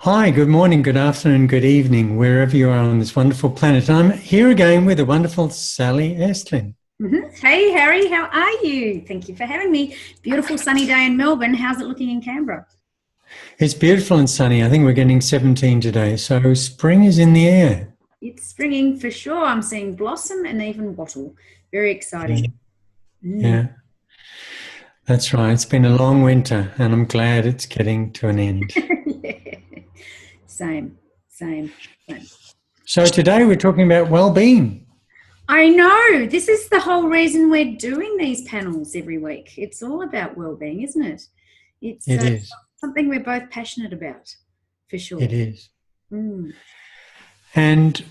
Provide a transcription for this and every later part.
Hi, good morning, good afternoon, good evening, wherever you are on this wonderful planet. I'm here again with the wonderful Sally Estlin. Hey, Harry, how are you? Thank you for having me. Beautiful sunny day in Melbourne. How's it looking in Canberra? It's beautiful and sunny. I think we're getting 17 today, so spring is in the air. It's springing for sure. I'm seeing blossom and even wattle. Very exciting. Yeah, that's right. It's been a long winter, and I'm glad it's getting to an end. Yeah. Same. So today we're talking about well-being. I know. This is the whole reason we're doing these panels every week. It's all about well-being, isn't it? It's It is. something we're both passionate about, for sure. It is. Mm. And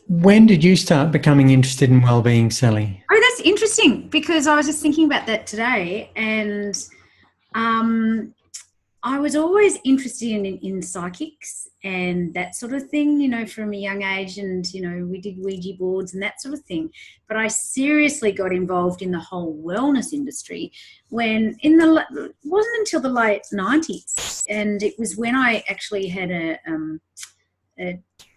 when did you start becoming interested in well-being, Sally? Oh, that's interesting, because I was just thinking about that today, and I was always interested in psychics and that sort of thing, from a young age, and, we did Ouija boards and that sort of thing. But I seriously got involved in the whole wellness industry when it wasn't until the late 90s. And it was when I actually had a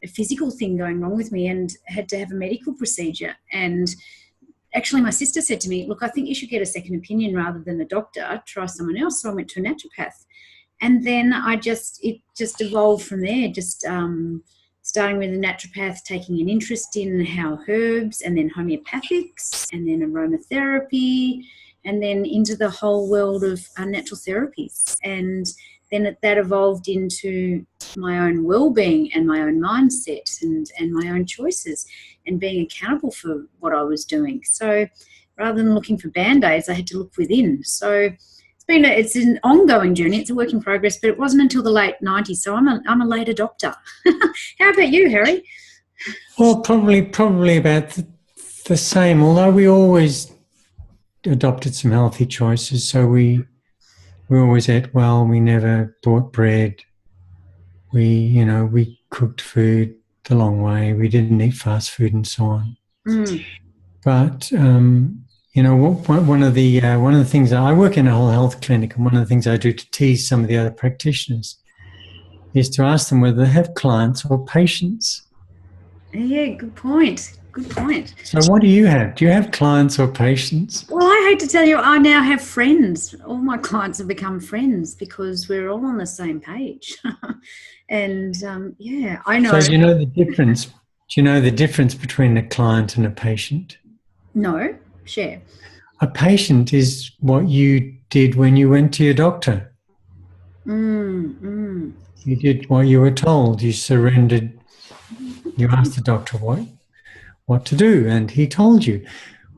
physical thing going wrong with me and had to have a medical procedure. And actually my sister said to me, look, I think you should get a second opinion rather than a doctor. Try someone else. So I went to a naturopath. And then it just evolved from there, just starting with a naturopath, taking an interest in how herbs, and then homeopathics, and then aromatherapy, and then into the whole world of natural therapies. And then that evolved into my own well-being and my own mindset and my own choices and being accountable for what I was doing. So rather than looking for Band-Aids, I had to look within. So it's an ongoing journey. It's a work in progress, but it wasn't until the late 90s. So I'm a late adopter. How about you, Harry? Well, probably about the same, although we always adopted some healthy choices. So we always ate well. We never bought bread. We cooked food the long way. We didn't eat fast food and so on. But one of the things that I work in a whole health clinic, and one of the things I do to tease some of the other practitioners is to ask them whether they have clients or patients. Yeah, good point. So what do you have? Do you have clients or patients? Well, I hate to tell you, I now have friends. All my clients have become friends because we're all on the same page. And I know. So do you know the difference? Do you know the difference between a client and a patient? No, share. A patient is what you did when you went to your doctor. You did what you were told. You surrendered. You asked the doctor what to do, and he told you,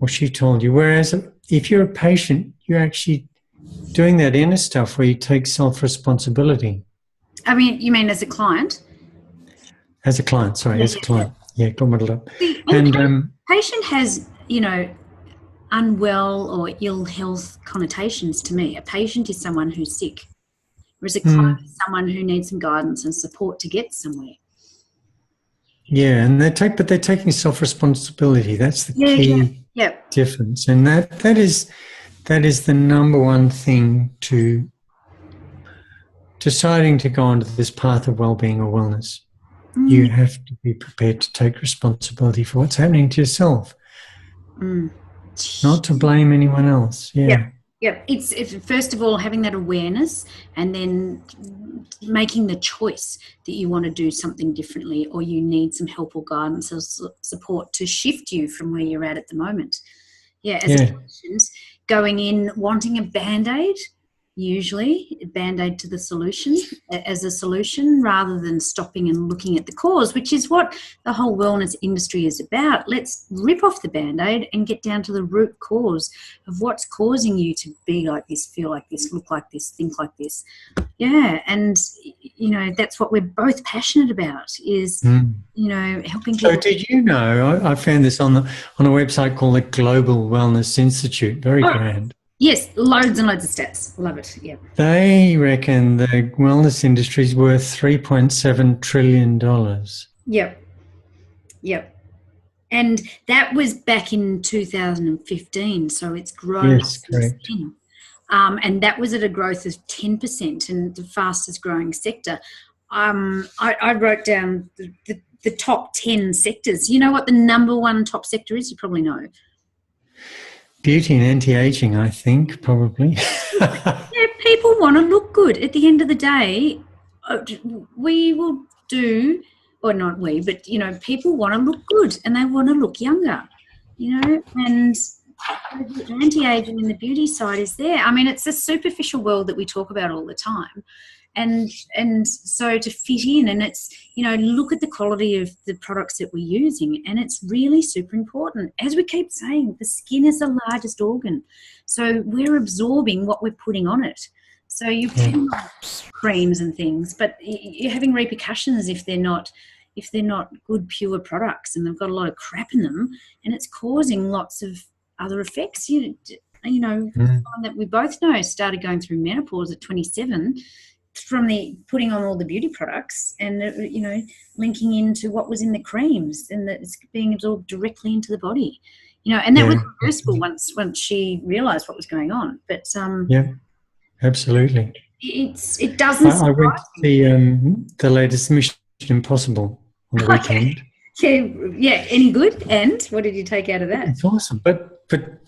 or she told you. Whereas if you're a patient, you're actually doing that inner stuff where you take self-responsibility. I mean, you mean as a client? As a client, sorry, as a client. Yeah, got muddled up. And patient has, unwell or ill health connotations to me. A patient is someone who's sick, whereas a client is someone who needs some guidance and support to get somewhere. Yeah, and they're taking self-responsibility. That's the key difference, and that is the number one thing to deciding to go onto this path of well-being or wellness. You have to be prepared to take responsibility for what's happening to yourself, not to blame anyone else. Yeah. It's first of all having that awareness, and then making the choice that you want to do something differently, or you need some help or guidance or support to shift you from where you're at the moment. A patient going in wanting a Band-Aid, usually a Band-Aid to the solution as a solution, rather than stopping and looking at the cause, which is what the whole wellness industry is about. Let's rip off the Band-Aid and get down to the root cause of what's causing you to be like this, feel like this, look like this, think like this. Yeah, and that's what we're both passionate about, is helping people. So did you know, I found this on a website called the Global Wellness Institute, very grand. Yes, loads and loads of stats. Love it, yeah. They reckon the wellness industry is worth $3.7 trillion. Yep. And that was back in 2015, so it's grown since then. And that was at a growth of 10%, and the fastest growing sector. I wrote down the top 10 sectors. You know what the number one top sector is? You probably know. Beauty and anti-aging, I think, probably. Yeah, people want to look good. At the end of the day, we will do, or not we, but, you know, people want to look good and they want to look younger, you know, and the anti-aging and the beauty side is there. I mean, it's a superficial world that we talk about all the time. And so to fit in, and it's, you know, look at the quality of the products that we're using, and it's really super important. As we keep saying, the skin is the largest organ, so we're absorbing what we're putting on it. So you're putting on creams and things, but you're having repercussions if they're not good pure products, and they've got a lot of crap in them, and it's causing lots of other effects. You know, that we both know started going through menopause at 27 from the putting on all the beauty products, and you know, linking into what was in the creams, and that it's being absorbed directly into the body, you know, and that was reversible once she realized what was going on. But yeah, absolutely. It doesn't. I went to the latest Mission Impossible on the weekend. Yeah. Any good? And what did you take out of that? It's awesome, but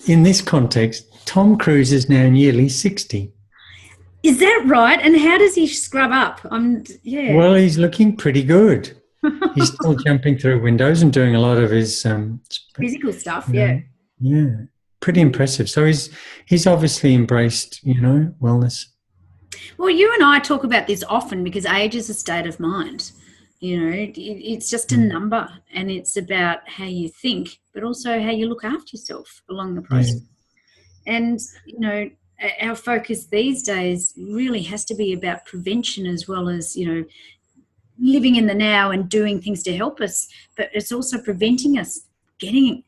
in this context, Tom Cruise is now nearly 60. Is that right? And how does he scrub up? Well, he's looking pretty good. He's still jumping through windows and doing a lot of his physical stuff. Yeah, pretty impressive. So he's obviously embraced, you know, wellness. Well, you and I talk about this often because age is a state of mind. You know, it's just a number, and it's about how you think, but also how you look after yourself along the process. And, you know, our focus these days really has to be about prevention, as well as, you know, living in the now and doing things to help us, but it's also preventing us getting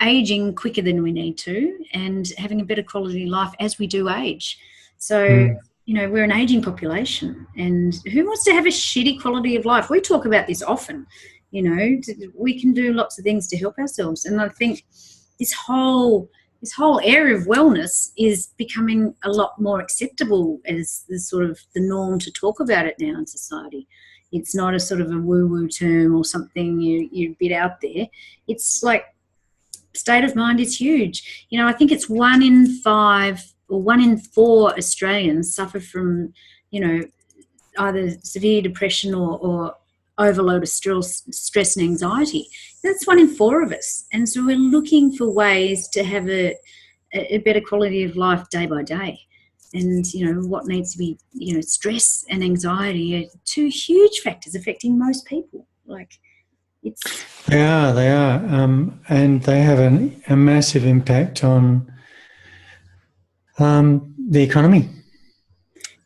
aging quicker than we need to, and having a better quality of life as we do age. So, you know, we're an aging population, and who wants to have a shitty quality of life? We talk about this often. You know, we can do lots of things to help ourselves, and I think this whole area of wellness is becoming a lot more acceptable as the sort of the norm to talk about it now in society. It's not a sort of a woo-woo term or something you're a bit out there. It's like state of mind is huge. You know, I think it's 1 in 5 or 1 in 4 Australians suffer from, you know, either severe depression or overload of stress and anxiety. That's 1 in 4 of us. And so we're looking for ways to have a better quality of life day by day. And, you know, what needs to be, you know, stress and anxiety are 2 huge factors affecting most people. Like, They are. And they have a massive impact on the economy.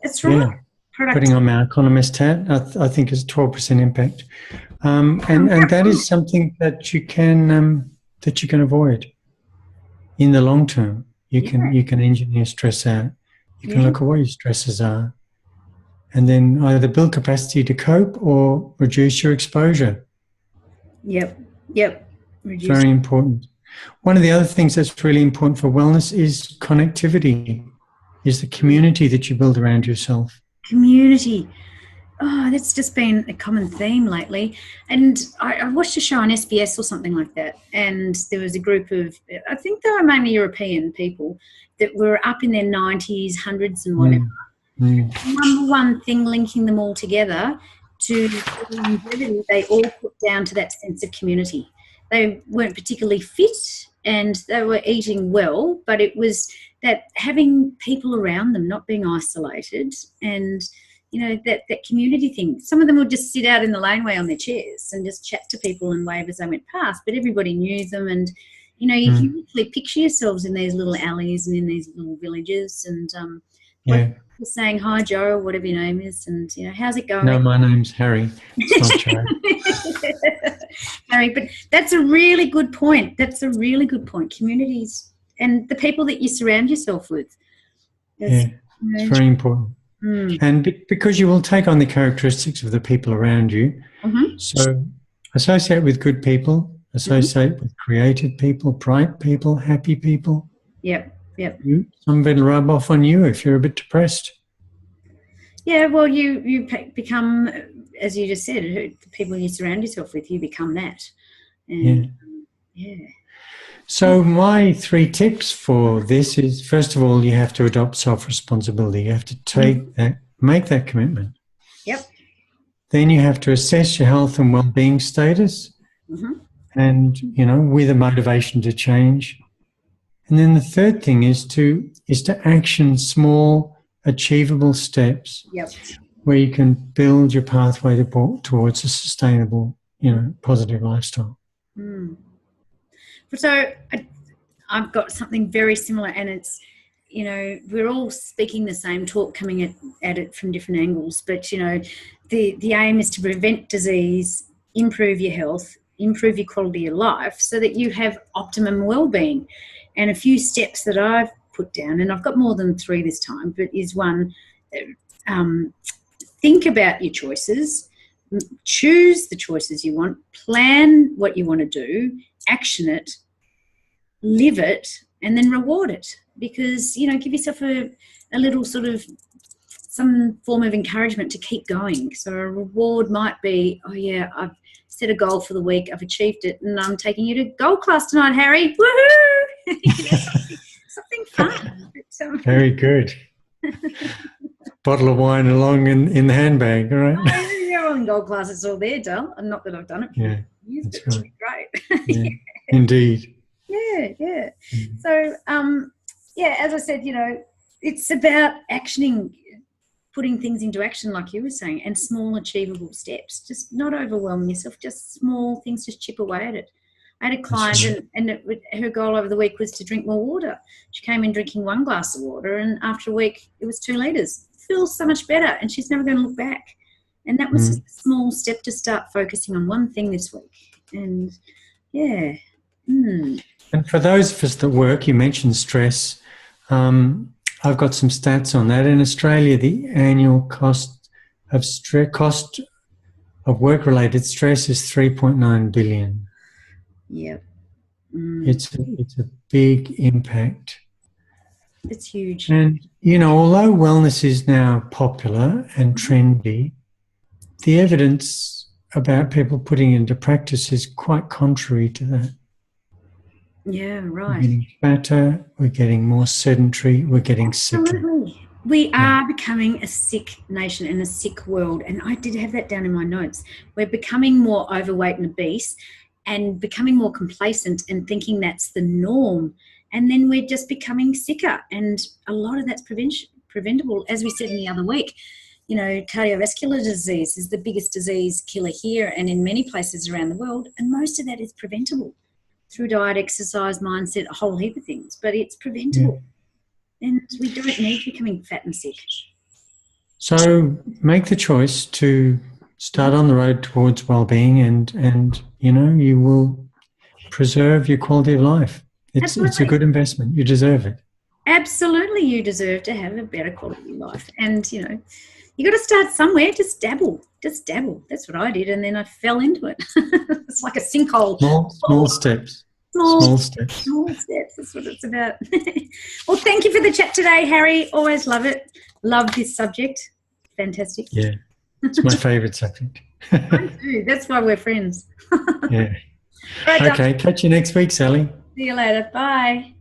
That's right. Yeah. Putting on my economist hat, I think is 12% impact, and that is something that you can avoid in the long term. You can engineer stress out. You can look at what your stresses are, and then either build capacity to cope or reduce your exposure. Yep. Reduce. Very important. One of the other things that's really important for wellness is connectivity. Is the community that you build around yourself. Community. Oh, that's just been a common theme lately. And I watched a show on SBS or something like that, and there was a group of, I think they were mainly European people, that were up in their 90s, 100s and whatever. Number one thing linking them all together to longevity, they all put down to that sense of community. They weren't particularly fit and they were eating well, but it was that having people around them, not being isolated, and, you know, that community thing. Some of them would just sit out in the laneway on their chairs and just chat to people and wave as they went past, but everybody knew them. And, you know, you can literally picture yourselves in these little alleys and in these little villages, and like saying, hi, Joe, or whatever your name is, and, you know, how's it going? No, my name's Harry. It's not Joe. Harry, but that's a really good point. Communities and the people that you surround yourself with. It's very important. And because you will take on the characteristics of the people around you. So associate with good people, associate with creative people, bright people, happy people. Yep. Some of it will rub off on you if you're a bit depressed. Yeah, well, you become, as you just said, the people you surround yourself with, you become that. And yeah. So my 3 tips for this is, first of all, you have to adopt self-responsibility. You have to make that commitment. Yep. Then you have to assess your health and well-being status, and with a motivation to change. And then the third thing is to action small, achievable steps. Yep. Where you can build your pathway towards a sustainable, positive lifestyle. So I've got something very similar, and it's, we're all speaking the same talk, coming at it from different angles. But, the aim is to prevent disease, improve your health, improve your quality of life so that you have optimum well-being. And a few steps that I've put down, and I've got more than 3 this time, but is one, think about your choices, choose the choices you want, plan what you want to do, action it, live it, and then reward it. Because, give yourself a little sort of some form of encouragement to keep going. So a reward might be, oh yeah, I've set a goal for the week, I've achieved it, and I'm taking you to gold class tonight, Harry. Woohoo! something fun. Very good. Bottle of wine along in the handbag, all right? Oh, you're all in gold class, it's all there, Dal. And not that I've done it for years, but it's really great. Yeah, indeed. Yeah. So, as I said, it's about actioning, putting things into action, like you were saying, and small achievable steps. Just not overwhelm yourself, just small things, just chip away at it. I had a client and her goal over the week was to drink more water. She came in drinking 1 glass of water, and after a week it was 2 litres. Feels so much better, and she's never going to look back. And that was just a small step to start focusing on one thing this week. And And for those of us that work, you mentioned stress. I've got some stats on that. In Australia, the annual cost of work-related stress is 3.9 billion. Yep. It's a big impact. It's huge. And, although wellness is now popular and trendy, the evidence about people putting into practice is quite contrary to that. Yeah, right. We're getting fatter, we're getting more sedentary, we're getting sicker. Absolutely. We are becoming a sick nation and a sick world. And I did have that down in my notes. We're becoming more overweight and obese and becoming more complacent and thinking that's the norm. And then we're just becoming sicker. And a lot of that's preventable. As we said in the other week, cardiovascular disease is the biggest disease killer here and in many places around the world. And most of that is preventable through diet, exercise, mindset, a whole heap of things. But it's preventable. And we don't need becoming fat and sick. So make the choice to start on the road towards well-being, and you will preserve your quality of life. It's a good investment. You deserve it. Absolutely, you deserve to have a better quality of life. And, you got to start somewhere. Just dabble. That's what I did, and then I fell into it. It's like a sinkhole. Small steps. Small steps. That's what it's about. Well, thank you for the chat today, Harry. Always love it. Love this subject. Fantastic. Yeah, it's my favourite subject. I do. That's why we're friends. Yeah. Right, okay, catch you next week, Sally. See you later. Bye.